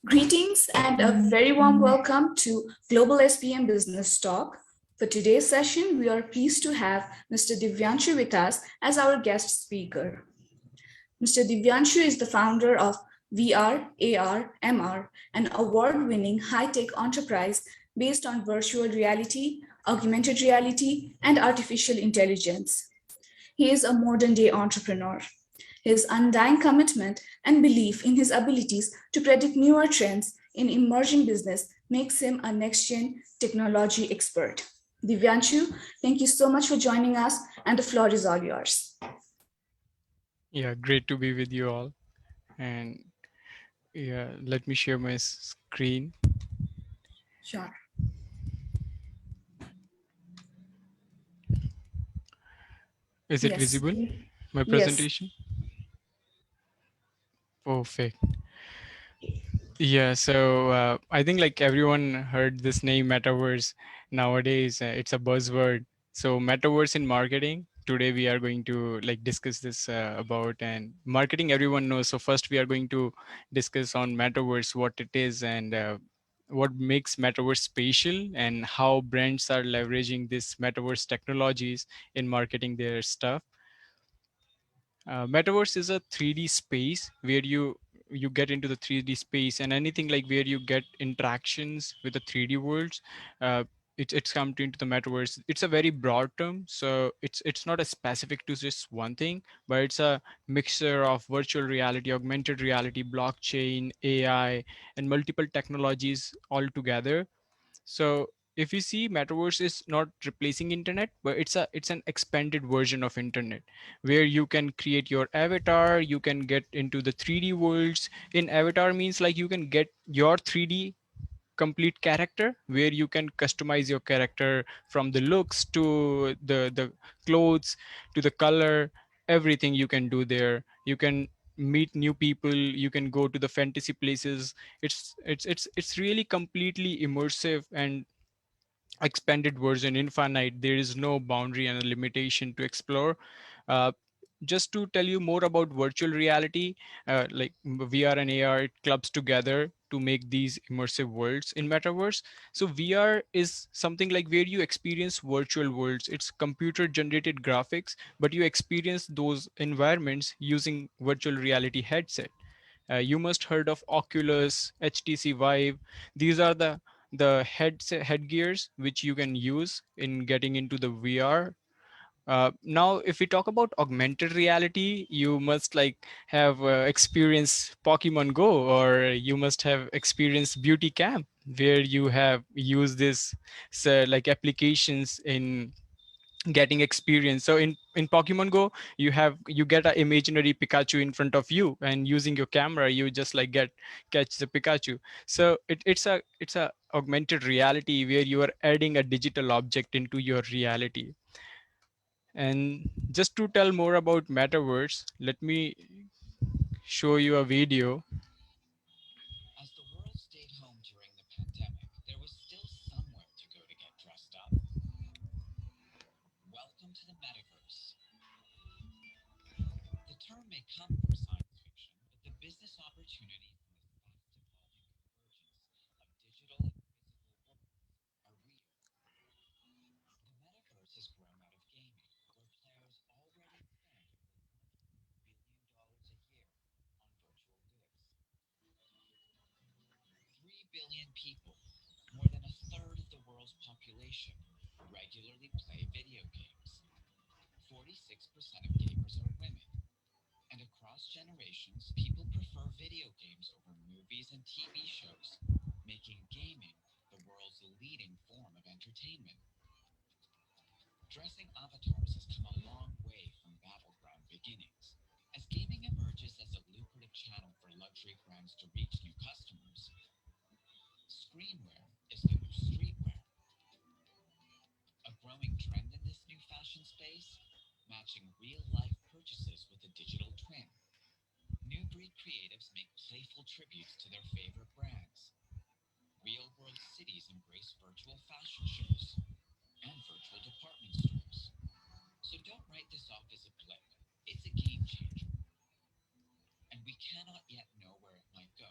Greetings and a very warm welcome to GlobalSBM Business Talk. For today's session, we are pleased to have Mr. Divyanshu with us as our guest speaker. Mr. Divyanshu is the founder of VR, AR, MR, an award-winning high-tech enterprise based on virtual reality, augmented reality, and artificial intelligence. He is a modern-day entrepreneur. His undying commitment and belief in his abilities to predict newer trends in emerging business makes him a next-gen technology expert. Divyanshu, thank you so much for joining us, and the floor is all yours. Yeah, great to be with you all. And yeah, let me share my screen. Sure. Is it Yes. visible? My Yes. presentation? Perfect. Yeah, so I think like everyone heard this name Metaverse nowadays. It's a buzzword. So Metaverse in marketing. Today we are going to like discuss this about and marketing everyone knows. So first we are going to discuss on Metaverse, what it is and what makes Metaverse special and how brands are leveraging this Metaverse technologies in marketing their stuff. Metaverse is a 3D space where you get into the 3D space and anything like where you get interactions with the 3D worlds. uh, it's come to into the metaverse. It's a very broad term, so it's not a specific to just one thing, but it's a mixture of virtual reality, augmented reality, blockchain, AI, and multiple technologies all together. So if you see, metaverse is not replacing internet, but it's an expanded version of internet where you can create your avatar, you can get into the 3D worlds. In avatar means like you can get your 3D complete character where you can customize your character from the looks to the clothes to the color. Everything you can do there. You can meet new people, you can go to the fantasy places. It's really completely immersive and expanded version, infinite. There is no boundary and a limitation to explore. uh, just to tell you more about virtual reality, like VR and AR, it clubs together to make these immersive worlds in metaverse. So VR is something like where you experience virtual worlds. It's computer generated graphics, but you experience those environments using virtual reality headset. You must heard of Oculus, HTC Vive. These are the headgears which you can use in getting into the VR. Now, if we talk about augmented reality, you must like have experienced Pokemon Go, or you must have experienced Beauty Camp, where you have used this like applications in getting experience. So in Pokemon Go, you get an imaginary Pikachu in front of you, and using your camera you just like get catch the Pikachu. So it's a augmented reality where you are adding a digital object into your reality. And just to tell more about metaverse, let me show you a video. As the world stayed home during the pandemic, there was still somewhere to go to get dressed up. Welcome to the metaverse. The term may come from science fiction, but the business opportunities in this fast-evolving convergence of digital and physical worlds are real. The metaverse has grown out of gaming, where players already spend $1 billion a year on virtual goods. 3 billion people, more than a third of the world's population, regularly play video games. 46% of gamers are women. And across generations, people prefer video games over movies and TV shows, making gaming the world's leading form of entertainment. Dressing avatars has come a long way from battleground beginnings. As gaming emerges as a lucrative channel for luxury brands to reach new customers, screenwear is the new streetwear. A growing trend in this new fashion space, matching real-life purchases with a digital twin. New breed creatives make playful tributes to their favorite brands. Real-world cities embrace virtual fashion shows and virtual department stores. So don't write this off as a blip. It's a game changer, and we cannot yet know where it might go.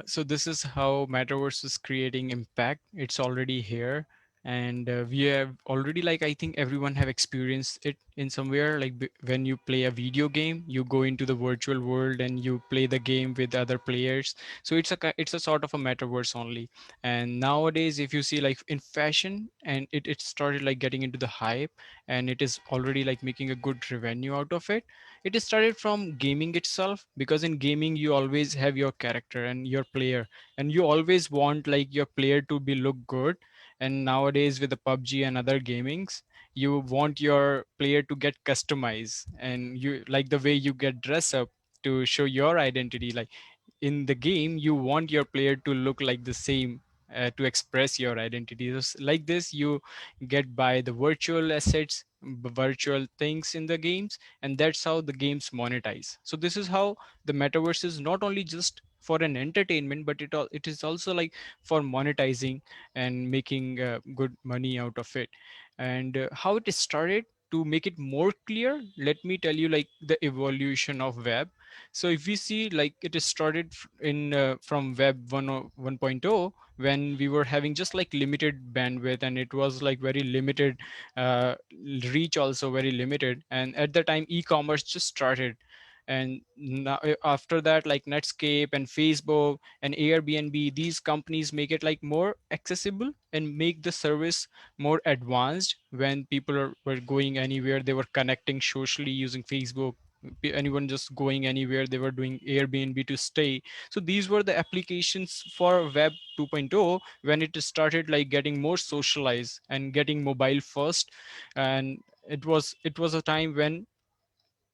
So this is how Metaverse is creating impact. It's already here, and we have already, like, I think everyone have experienced it in somewhere. Like when you play a video game, you go into the virtual world and you play the game with other players. So it's a sort of a Metaverse only. And nowadays, if you see like in fashion, and it started like getting into the hype, and it is already like making a good revenue out of it. It is started from gaming itself, because in gaming you always have your character and your player, and you always want like your player to be look good. And nowadays with the PUBG and other gamings, you want your player to get customized, and you like the way you get dress up to show your identity. Like in the game you want your player to look like the same, to express your identity. Like this you get by the virtual assets, virtual things in the games, and that's how the games monetize. So this is how the metaverse is not only just for an entertainment, but it is also like for monetizing and making good money out of it. And how it is started, to make it more clear, let me tell you like the evolution of web. So if we see, like, it is started in from web 1.0, when we were having just like limited bandwidth, and it was like very limited uh, reach, also very limited. And at the time e-commerce just started. And now, after that, like Netscape and Facebook and Airbnb, these companies make it like more accessible and make the service more advanced. When people were going anywhere, they were connecting socially using Facebook. Anyone just going anywhere, they were doing Airbnb to stay. So these were the applications for web 2.0, when it started like getting more socialized and getting mobile first. And it was a time when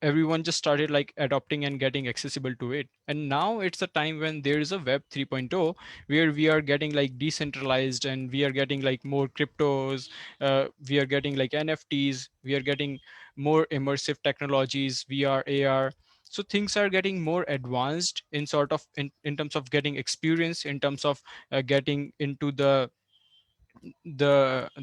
everyone just started like adopting and getting accessible to it. And now it's a time when there is a web 3.0, where we are getting like decentralized, and we are getting like more cryptos, we are getting like NFTs, we are getting more immersive technologies, VR, AR. So things are getting more advanced in sort of in terms of getting experience, in terms of getting into the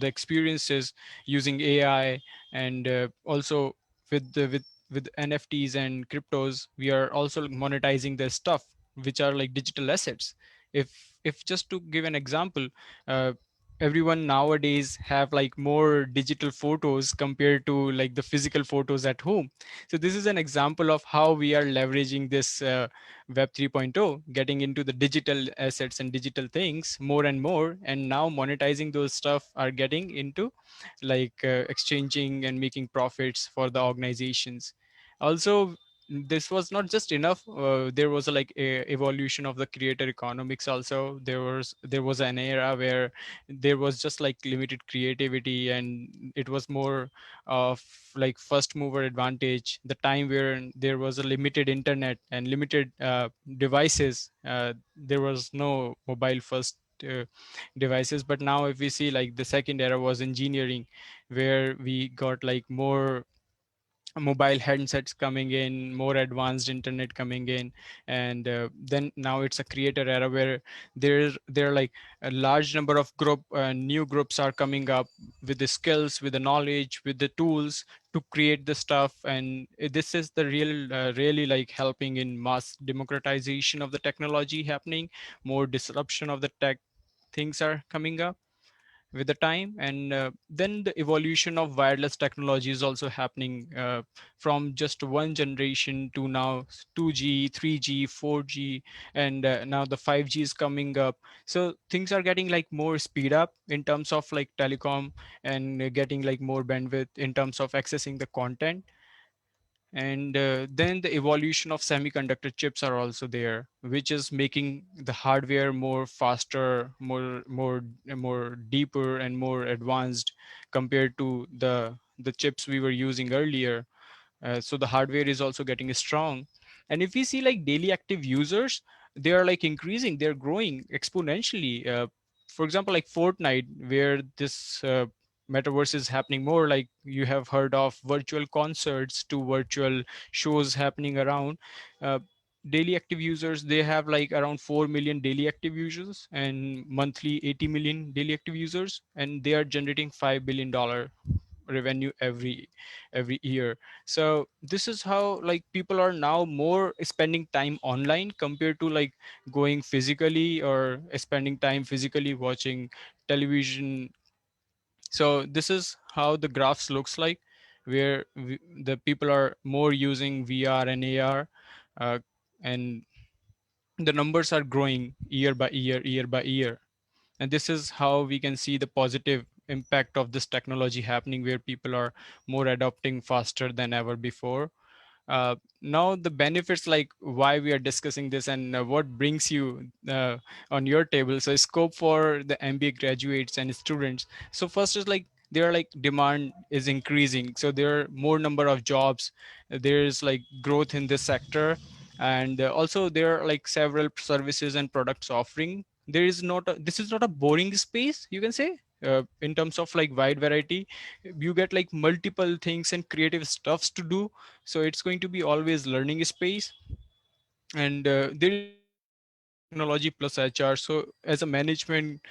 experiences using AI. And also with NFTs and cryptos, we are also monetizing the stuff which are like digital assets. If just to give an example, uh, everyone nowadays have like more digital photos compared to like the physical photos at home. So this is an example of how we are leveraging this web 3.0, getting into the digital assets and digital things more and more, and now monetizing those stuff are getting into like exchanging and making profits for the organizations. Also, this was not just enough. There was a, like a evolution of the creator economics. Also, there was an era where there was just like limited creativity, and it was more of like first mover advantage, the time where there was a limited internet and limited devices. There was no mobile first devices. But now if we see, like, the second era was engineering, where we got like more mobile handsets coming in, more advanced internet coming in. And then now it's a creator era, where there are like a large number of new groups are coming up with the skills, with the knowledge, with the tools to create the stuff. And this is the really like helping in mass democratization of the technology happening. More disruption of the tech things are coming up with the time. And then the evolution of wireless technology is also happening, from just one generation to now 2G, 3G, 4G, and now the 5G is coming up. So things are getting like more speed up in terms of like telecom, and getting like more bandwidth in terms of accessing the content. And then the evolution of semiconductor chips are also there, which is making the hardware more faster, more deeper and more advanced compared to the chips we were using earlier. So the hardware is also getting strong. And if we see like daily active users, they are like increasing, they're growing exponentially. For example, like Fortnite, where this metaverse is happening more, like you have heard of virtual concerts to virtual shows happening around. uh, Daily active users, they have like around 4 million daily active users and monthly 80 million daily active users, and they are generating $5 billion revenue every year. So this is how like people are now more spending time online compared to like going physically or spending time physically watching television. So this is how the graphs looks like, where the people are more using VR and AR, uh, and the numbers are growing year by year. And this is how we can see the positive impact of this technology happening, where people are more adopting faster than ever before. Now the benefits, like why we are discussing this and what brings you on your table. So scope for the MBA graduates and students. So first is like there are like demand is increasing, so there are more number of jobs. There is like growth in this sector, and also there are like several services and products offering. There is not this is not a boring space, you can say, in terms of like wide variety. You get like multiple things and creative stuffs to do, so it's going to be always learning space. And there is like technology plus HR. So as a management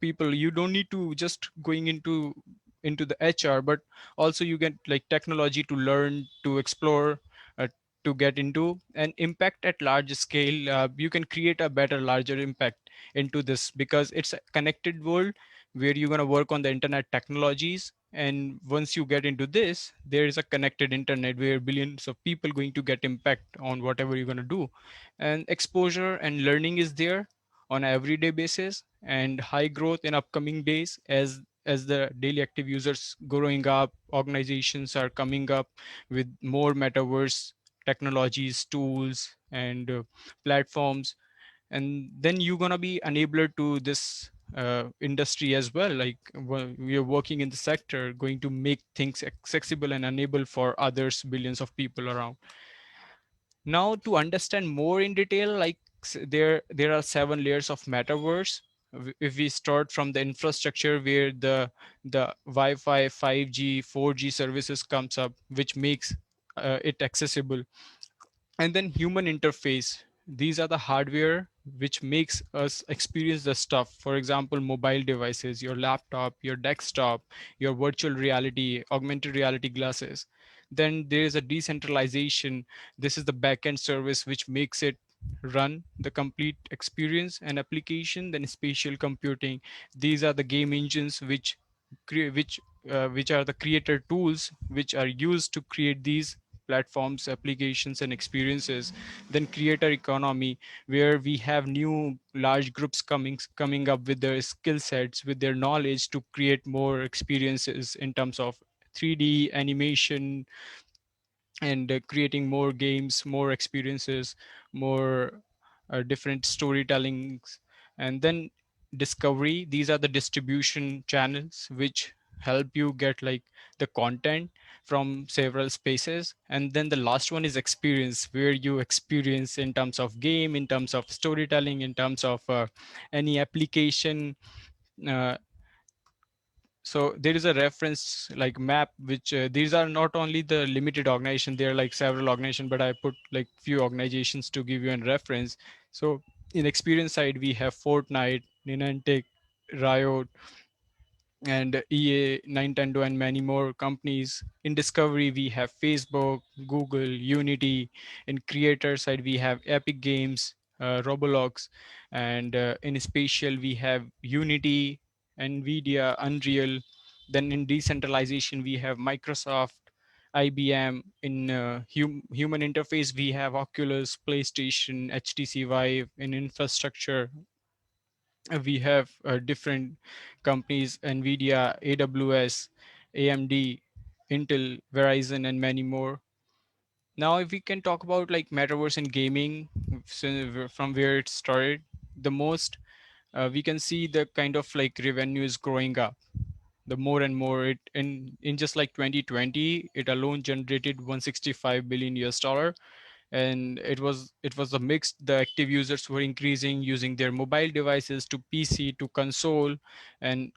people, you don't need to just going into the HR, but also you get like technology to learn, to explore, uh, to get into an impact at large scale. You can create a better, larger impact into this, because it's a connected world where you're going to work on the internet technologies. And once you get into this, there is a connected internet where billions of people going to get impact on whatever you're going to do. And exposure and learning is there on an everyday basis, and high growth in upcoming days as the daily active users growing up, organizations are coming up with more metaverse technologies, tools, and platforms. And then you're gonna be enabler to this industry as well. Like we are working in the sector, going to make things accessible and enable for others, billions of people around. Now to understand more in detail, like there are 7 layers of metaverse. If we start from the infrastructure, where the Wi-Fi, 5G, 4G services comes up, which makes it accessible. And then human interface, these are the hardware which makes us experience the stuff. For example, mobile devices, your laptop, your desktop, your virtual reality, augmented reality glasses. Then there is a decentralization. This is the backend service which makes it run the complete experience and application. Then spatial computing, these are the game engines which which are the creator tools which are used to create these platforms, applications, and experiences. Then creator economy, where we have new large groups coming up with their skill sets, with their knowledge to create more experiences in terms of 3D animation, and creating more games, more experiences, more different storytellings. And then discovery, these are the distribution channels which help you get like the content from several spaces. And then the last one is experience, where you experience in terms of game, in terms of storytelling, in terms of any application. uh, so there is a reference like map, which these are not only the limited organization, there are like several organizations, but I put like few organizations to give you a reference. So in experience side, we have Fortnite, Niantic, Riot, and EA, Nintendo, and many more companies. In discovery, we have Facebook, Google, Unity. In creator side, we have Epic Games, Roblox, and in spatial, we have Unity, Nvidia, Unreal. Then in decentralization, we have Microsoft, IBM. In human interface, we have Oculus, PlayStation, HTC Vive. In infrastructure, we have different companies: Nvidia, AWS, AMD, Intel, Verizon, and many more. Now if we can talk about like metaverse and gaming, from where it started the most, we can see the kind of like revenue is growing up. The more and more it in just like 2020, it alone generated 165 billion US dollar. and it was a mix. The active users were increasing using their mobile devices to PC to console, and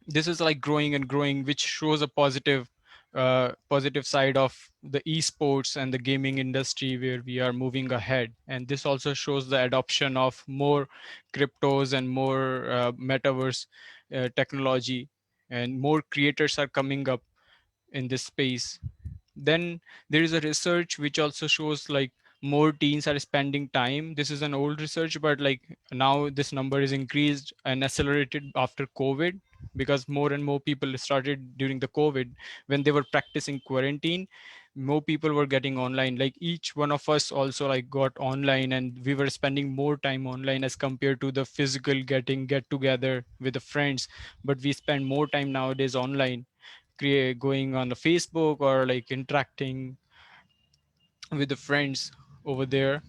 this is like growing and growing, which shows a positive side of the esports and the gaming industry where we are moving ahead. And this also shows the adoption of more cryptos and more metaverse technology, and more creators are coming up in this space. Then there is a research which also shows like more teens are spending time. This is an old research, but like now this number is increased and accelerated after COVID, because more and more people started during the COVID when they were practicing quarantine. More people were getting online, like each one of us also like got online, and we were spending more time online as compared to the physical get together with the friends. But we spend more time nowadays online, going on the Facebook or like interacting with the friends over there.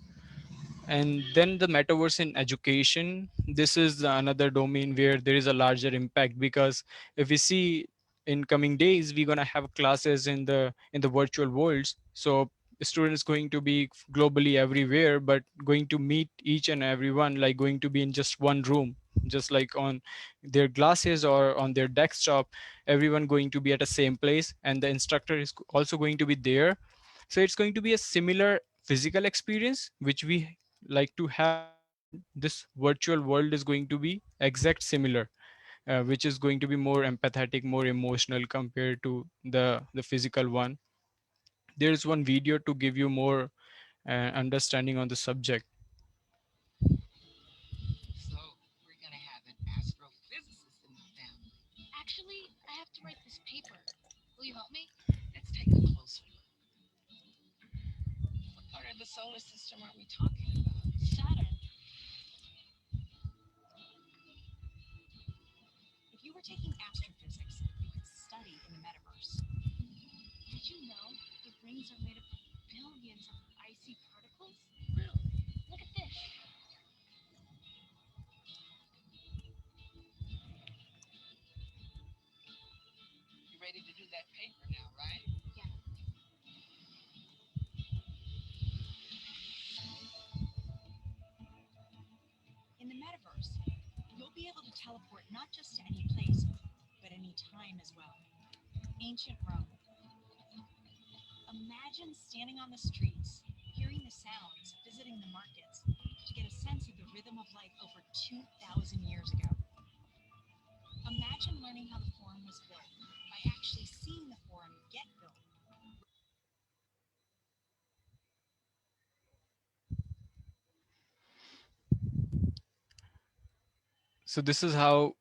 And then the metaverse in education, this is another domain where there is a larger impact, because if we see in coming days we're going to have classes in the virtual worlds. So students going to be globally everywhere, but going to meet each and everyone, like going to be in just one room, just like on their glasses or on their desktop, everyone going to be at the same place, and the instructor is also going to be there. So it's going to be a similar physical experience which we like to have, and this virtual world is going to be exact similar, which is going to be more empathetic, more emotional compared to the physical one. There is one video to give you more understanding on the subject. So this is how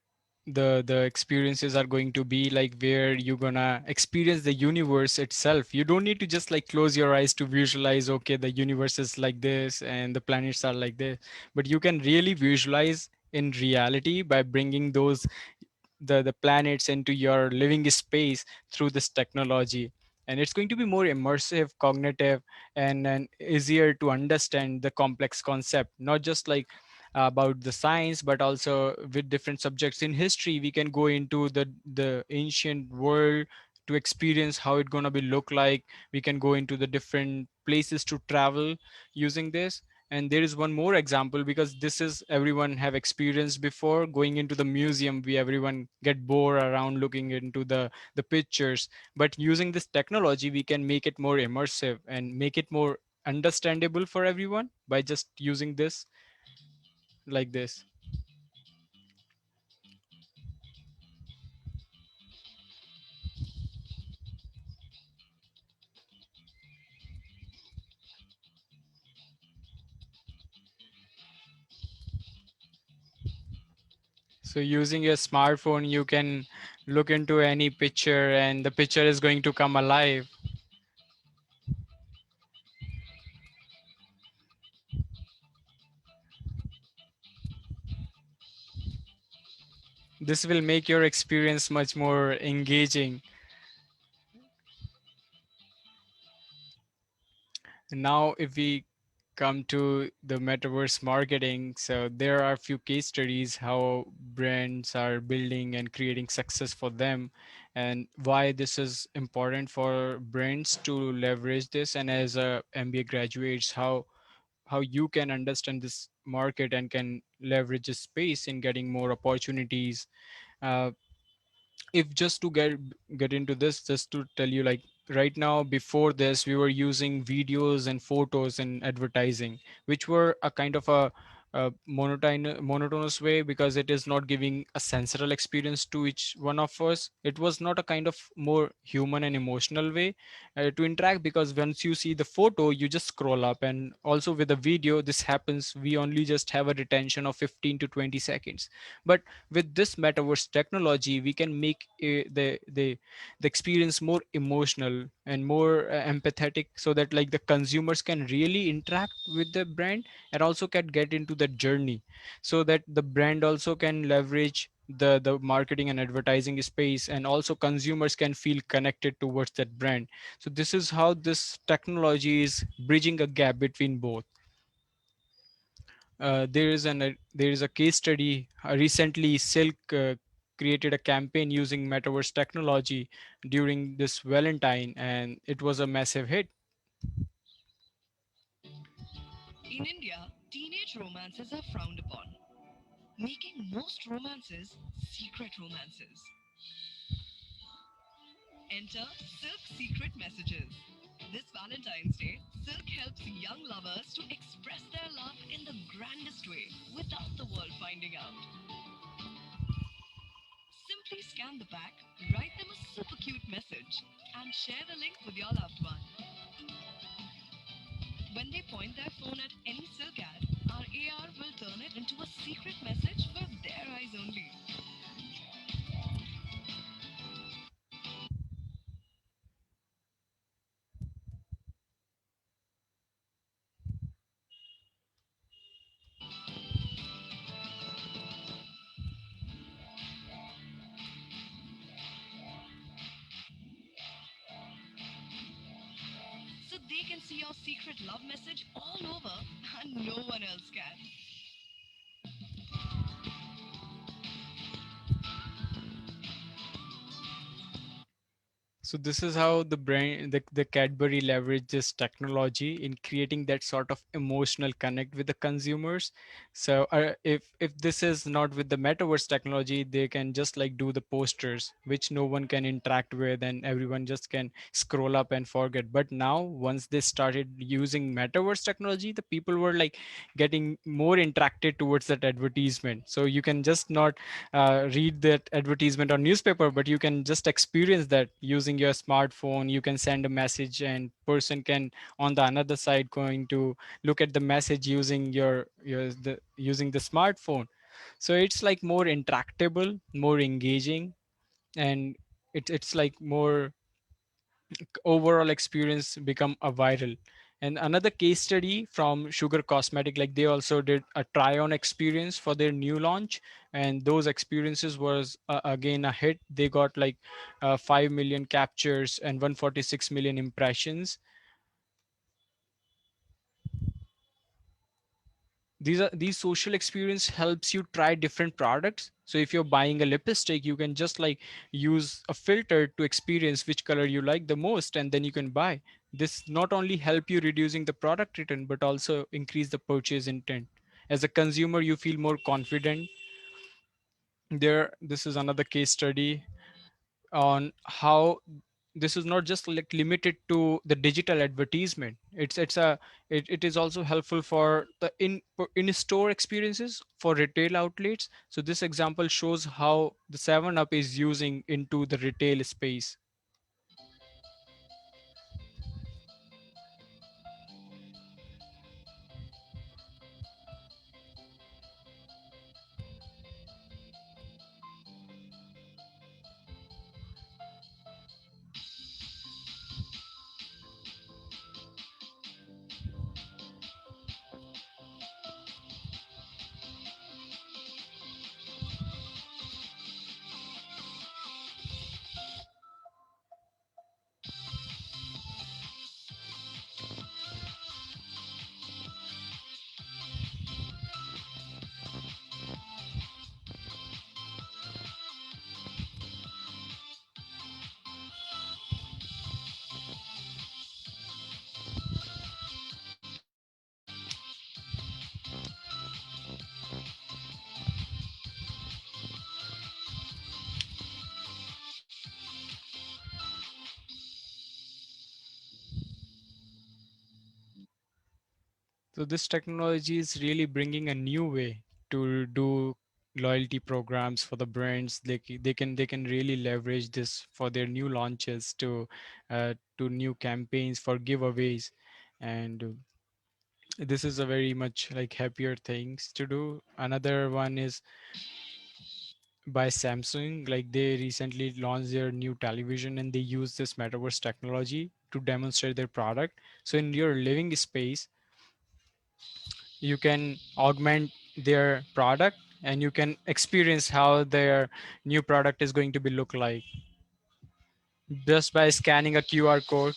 the experiences are going to be, like where you're gonna experience the universe itself. You don't need to just like close your eyes to visualize, okay, the universe is like this and the planets are like this, but you can really visualize in reality by bringing those the planets into your living space through this technology. And it's going to be more immersive, cognitive, and easier to understand the complex concept, not just like about the science, but also with different subjects. In history we can go into the ancient world to experience how it's going to be look like. We can go into the different places to travel using this. And there is one more example, because this is everyone have experienced before, going into the museum, we everyone get bored around looking into the pictures. But using this technology we can make it more immersive and make it more understandable for everyone by just using this like this. So using your smartphone you can look into any picture and the picture is going to come alive. This will make your experience much more engaging. Now if we come to the metaverse marketing, so there are a few case studies how brands are building and creating success for them. and why this is important for brands to leverage this. And as a MBA graduates, how you can understand this market and can leverage this space in getting more opportunities. uh, if just to get into this, just to tell you, like, right now, before this we were using videos and photos in advertising, which were a kind of a monotonous way, because it is not giving a sensorial experience to each one of us. It was not a kind of more human and emotional way to interact, because once you see the photo you just scroll up, and also with the video this happens, we only just have a retention of 15 to 20 seconds. But with this metaverse technology we can make the experience more emotional and more empathetic, so that like the consumers can really interact with the brand and also can get into the journey, so that the brand also can leverage the marketing and advertising space, and also consumers can feel connected towards that brand. So this is how this technology is bridging a gap between both. There is a case study. Recently, Silk created a campaign using metaverse technology during this Valentine, and it was a massive hit. In India, teenage romances are frowned upon, making most romances secret romances. Enter Silk Secret Messages. This Valentine's Day, Silk helps young lovers to express their love in the grandest way without the world finding out. Simply scan the pack, write them a super cute message, and share the link with your loved one. When they point their phone at any Silk ad, our AR will turn it into a secret message for their eyes only. So they can see your secret love message all over and no one else can. So this is how the Cadbury leverage this technology in creating that sort of emotional connect with the consumers. So if this is not with the metaverse technology, they can just like do the posters which no one can interact with, and everyone just can scroll up and forget. But now once they started using metaverse technology, the people were like getting more interacted towards that advertisement. So you can just not read that advertisement on newspaper, but you can just experience that using your smartphone. You can send a message and person can on the another side going to look at the message using using the smartphone. So it's like more interactable, more engaging, and it's like more overall experience become a viral. And another case study from Sugar Cosmetic, like they also did a try on experience for their new launch, and those experiences was again a hit. They got like 5 million captures and 146 million impressions. These social experience helps you try different products. So if you're buying a lipstick, you can just like use a filter to experience which color you like the most, and then you can buy. This not only help you reducing the product return, but also increase the purchase intent. As a consumer you feel more confident. This is another case study on how this is not just like limited to the digital advertisement. It is also helpful for the in store experiences for retail outlets. So this example shows how the 7 up is using into the retail space. So this technology is really bringing a new way to do loyalty programs for the brands. They can really leverage this for their new launches to new campaigns for giveaways, and this is a very much like happier things to do. Another one is by Samsung. Like they recently launched their new television and they use this metaverse technology to demonstrate their product. So in your living space, you can augment their product and you can experience how their new product is going to be look like just by scanning a QR code.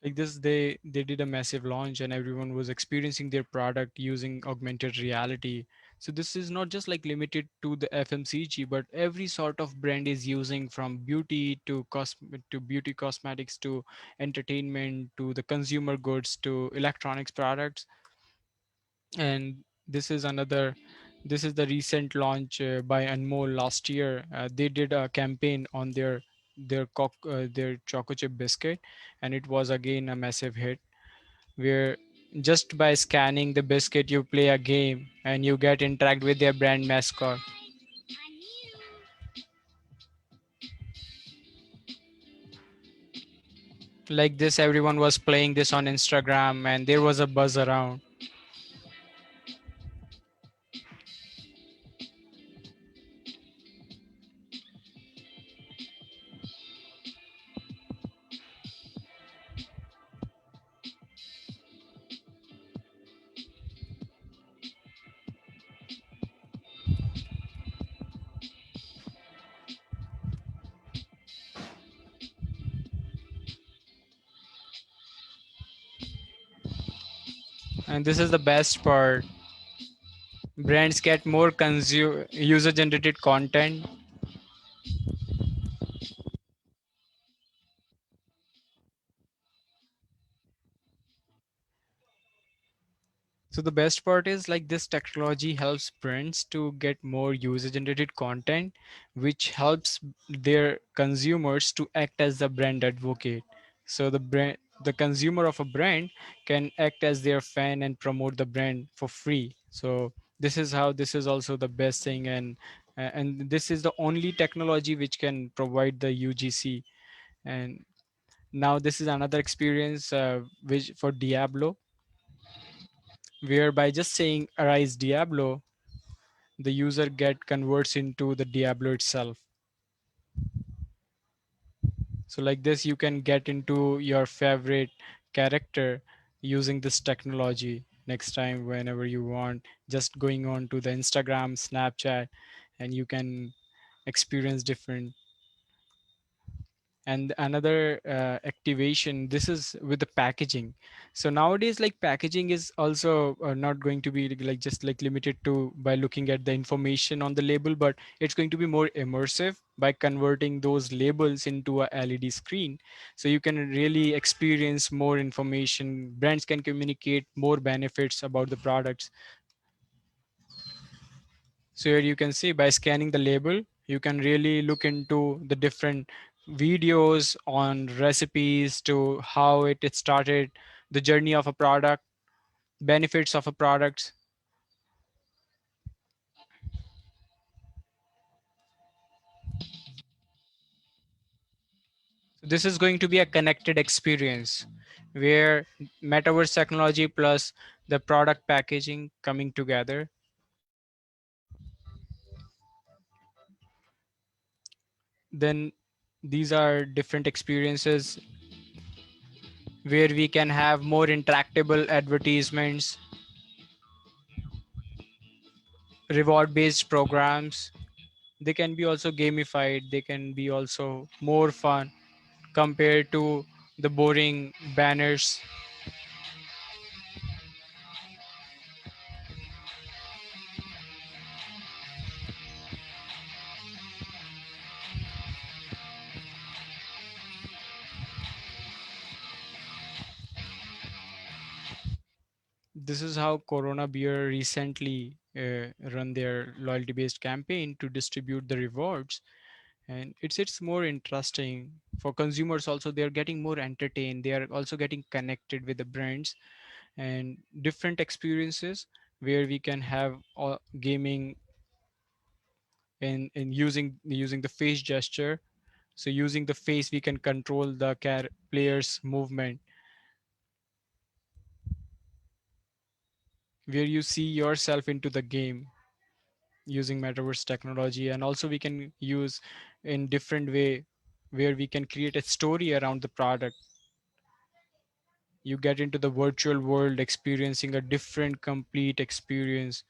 Like this, they did a massive launch and everyone was experiencing their product using augmented reality. So this is not just like limited to the FMCG, but every sort of brand is using, from beauty to to beauty cosmetics to entertainment to the consumer goods to electronics products. And this is another, this is the recent launch by Anmol last year. They did a campaign on their choco chip biscuit, and it was again a massive hit, where just by scanning the biscuit you play a game and you get interact with their brand mascot. Like this, everyone was playing this on Instagram and there was a buzz around. And this is the best part, brands get more user generated content. So the best part is like this technology helps brands to get more user generated content, which helps their consumers to act as the brand advocate. So the consumer of a brand can act as their fan and promote the brand for free. So this is how this is also the best thing, and this is the only technology which can provide the UGC. And now this is another experience which for Diablo, where by just saying arise Diablo, the user get converts into the Diablo itself. So like this, you can get into your favorite character using this technology next time whenever you want, just going on to the Instagram, Snapchat, and you can experience different. And another activation, this is with the packaging. So nowadays, like packaging is also not going to be like just like limited to by looking at the information on the label, but it's going to be more immersive by converting those labels into a LED screen. So you can really experience more information, brands can communicate more benefits about the products. So here you can see by scanning the label, you can really look into the different videos on recipes to how it started, the journey of a product, benefits of a product. So this is going to be a connected experience where metaverse technology plus the product packaging coming together. Then these are different experiences where we can have more interactable advertisements. reward based programs. They can be also gamified, they can be also more fun compared to the boring banners. This is how Corona Beer recently run their loyalty based campaign to distribute the rewards, and it's more interesting for consumers. Also, they are getting more entertained, they are also getting connected with the brands and different experiences where we can have gaming and using the face gesture. So using the face we can control the player's movement, where you see yourself into the game using metaverse technology. And also we can use in different way where we can create a story around the product. You get into the virtual world experiencing a different complete experience.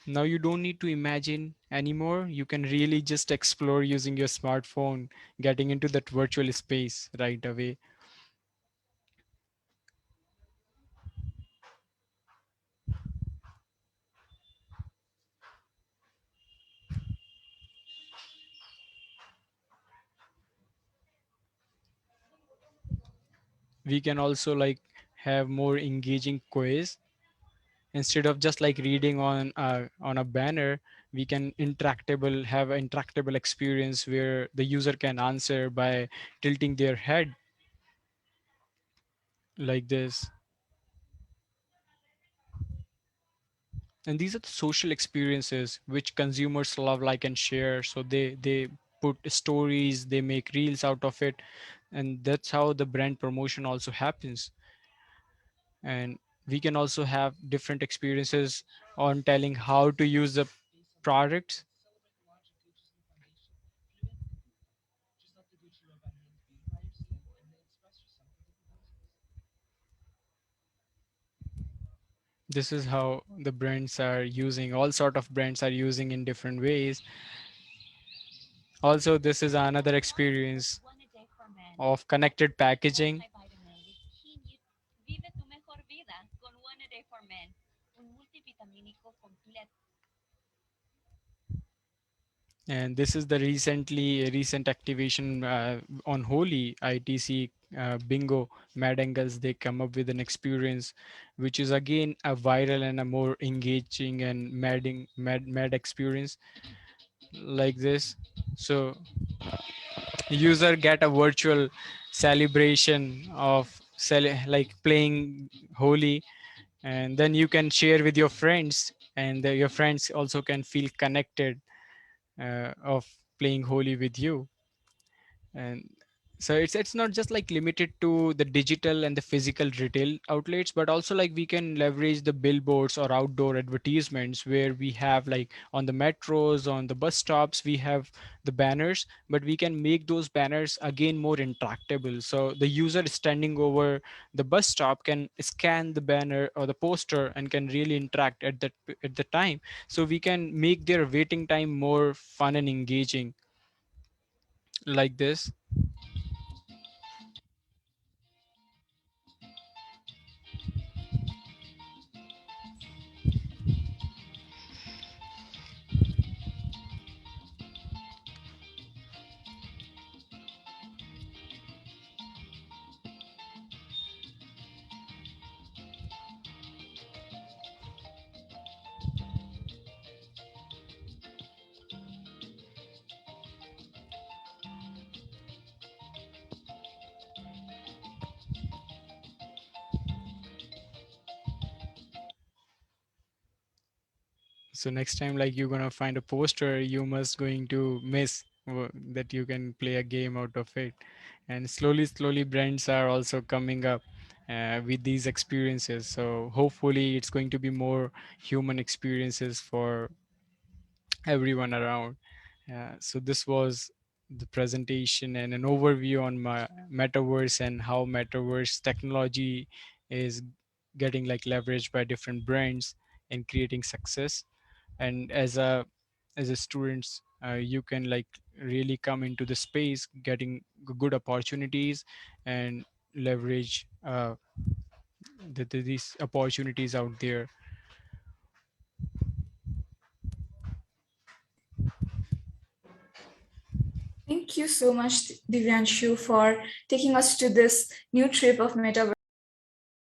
Now you don't need to imagine anymore, you can really just explore using your smartphone, getting into that virtual space right away. We can also like have more engaging quiz. Instead of just like reading on a banner, we can interactable have an interactable experience where the user can answer by tilting their head like this. And these are the social experiences which consumers love, like, and share. So they put stories, they make reels out of it, and that's how the brand promotion also happens. And we can also have different experiences on telling how to use the products. This is how the brands are using, all sort of brands are using in different ways. Also, this is another experience of connected packaging. And this is the recent activation on Holi ITC bingo mad angles. They come up with an experience which is again a viral and a more engaging and mad experience like this. So user get a virtual celebration of like playing Holi, and then you can share with your friends, and your friends also can feel connected of playing Holi with you. And so it's not just like limited to the digital and the physical retail outlets, but also like we can leverage the billboards or outdoor advertisements where we have like on the metros, on the bus stops, we have the banners, but we can make those banners again more interactable. So the user standing over the bus stop can scan the banner or the poster and can really interact at the time. So we can make their waiting time more fun and engaging like this. So next time like you're gonna find a poster, you must going to miss that you can play a game out of it. And slowly brands are also coming up with these experiences. So hopefully it's going to be more human experiences for everyone around. So this was the presentation and an overview on my metaverse and how metaverse technology is getting like leveraged by different brands and creating success. And as a students, you can like really come into the space getting good opportunities and leverage these opportunities out there. Thank you so much, Divyanshu, for taking us to this new trip of Metaverse.